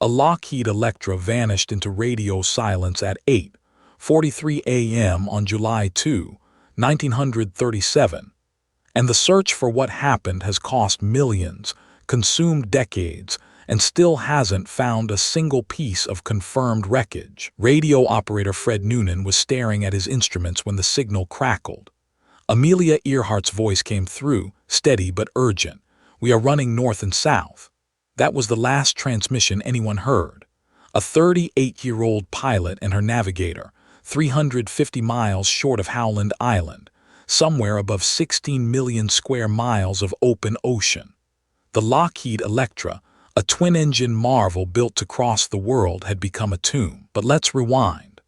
A Lockheed Electra vanished into radio silence at 8:43 a.m. on July 2, 1937, and the search for what happened has cost millions, consumed decades, and still hasn't found a single piece of confirmed wreckage. Radio operator Fred Noonan was staring at his instruments when the signal crackled. Amelia Earhart's voice came through, steady but urgent. "We are running north and south." That was the last transmission anyone heard. A 38-year-old pilot and her navigator, 350 miles short of Howland Island, somewhere above 16 million square miles of open ocean. The Lockheed Electra, a twin-engine marvel built to cross the world, had become a tomb. But let's rewind.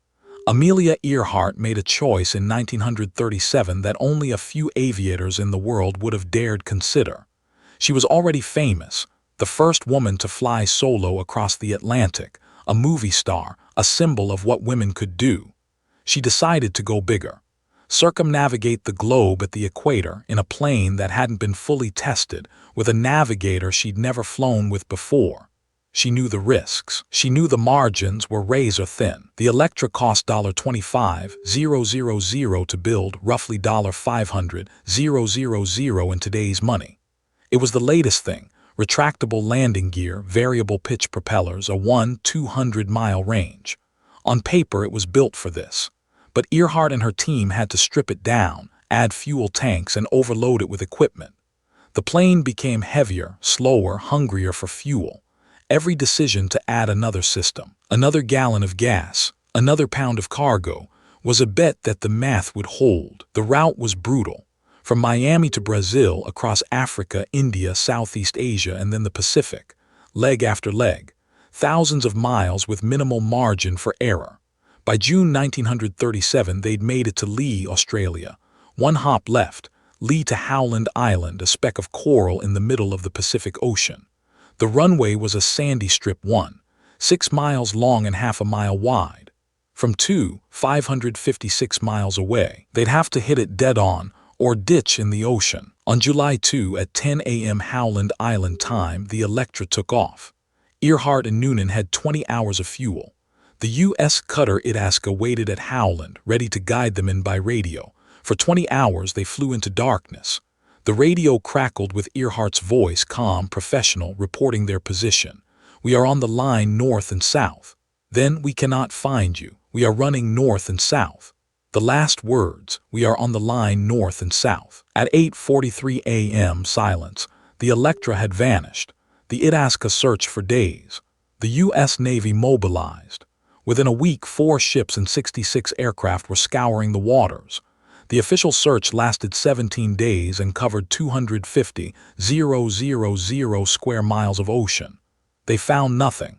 Amelia Earhart made a choice in 1937 that only a few aviators in the world would have dared consider. She was already famous, the first woman to fly solo across the Atlantic, a movie star, a symbol of what women could do. She decided to go bigger, circumnavigate the globe at the equator in a plane that hadn't been fully tested, with a navigator she'd never flown with before. She knew the risks. She knew the margins were razor thin. The Electra cost $25,000 to build, roughly $500,000 in today's money. It was the latest thing. Retractable landing gear, variable pitch propellers, a 1-200-mile range. On paper, it was built for this. But Earhart and her team had to strip it down, add fuel tanks, and overload it with equipment. The plane became heavier, slower, hungrier for fuel. Every decision to add another system, another gallon of gas, another pound of cargo, was a bet that the math would hold. The route was brutal. From Miami to Brazil, across Africa, India, Southeast Asia, and then the Pacific, leg after leg, thousands of miles with minimal margin for error. By June 1937, they'd made it to Lee, Australia. One hop left, Lee to Howland Island, a speck of coral in the middle of the Pacific Ocean. The runway was a sandy strip 6 miles long and half a mile wide. From 556 miles away, they'd have to hit it dead on, or ditch in the ocean. On July 2 at 10 a.m. Howland Island time, the Electra took off. Earhart and Noonan had 20 hours of fuel. The U.S. cutter Itasca waited at Howland, ready to guide them in by radio. For 20 hours they flew into darkness. The radio crackled with Earhart's voice, calm, professional, reporting their position. "We are on the line north and south." "Then we cannot find you. We are running north and south." The last words, "We are on the line north and south." At 8:43 a.m. silence, the Electra had vanished. The Itasca searched for days. The U.S. Navy mobilized. Within a week, 4 ships and 66 aircraft were scouring the waters. The official search lasted 17 days and covered 250,000 square miles of ocean. They found nothing.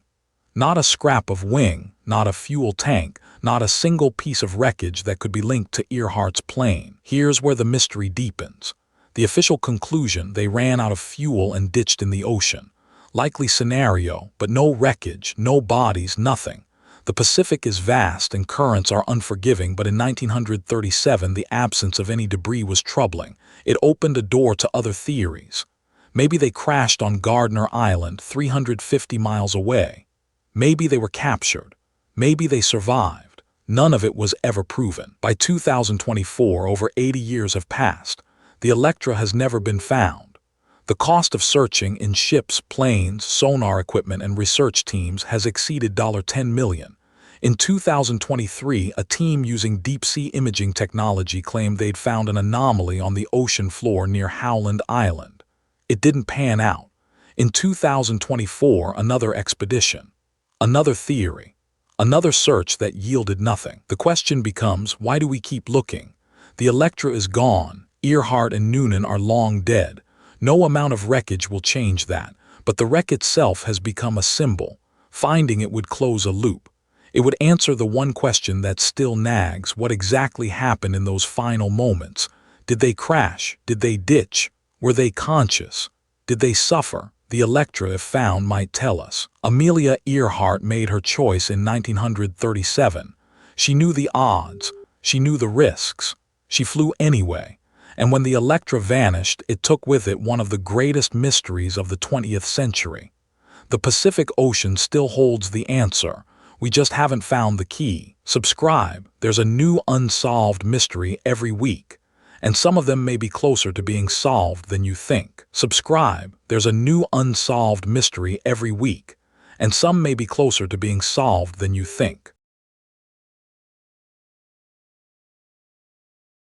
Not a scrap of wing, not a fuel tank, not a single piece of wreckage that could be linked to Earhart's plane. Here's where the mystery deepens. The official conclusion: they ran out of fuel and ditched in the ocean. Likely scenario, but no wreckage, no bodies, nothing. The Pacific is vast and currents are unforgiving, but in 1937 the absence of any debris was troubling. It opened a door to other theories. Maybe they crashed on Gardner Island, 350 miles away. Maybe they were captured. Maybe they survived. None of it was ever proven. By 2024, over 80 years have passed. The Electra has never been found. The cost of searching in ships, planes, sonar equipment, and research teams has exceeded $10 million. In 2023, a team using deep-sea imaging technology claimed they'd found an anomaly on the ocean floor near Howland Island. It didn't pan out. In 2024, another expedition. Another theory. Another search that yielded nothing. The question becomes, why do we keep looking? The Electra is gone. Earhart and Noonan are long dead. No amount of wreckage will change that, but the wreck itself has become a symbol. Finding it would close a loop. It would answer the one question that still nags: what exactly happened in those final moments? Did they crash? Did they ditch? Were they conscious? Did they suffer? The Electra, if found, might tell us. Amelia Earhart made her choice in 1937. She knew the odds. She knew the risks. She flew anyway. And when the Electra vanished, it took with it one of the greatest mysteries of the 20th century. The Pacific Ocean still holds the answer. We just haven't found the key. Subscribe. There's a new unsolved mystery every week, and some of them may be closer to being solved than you think. Subscribe. There's a new unsolved mystery every week, and some may be closer to being solved than you think.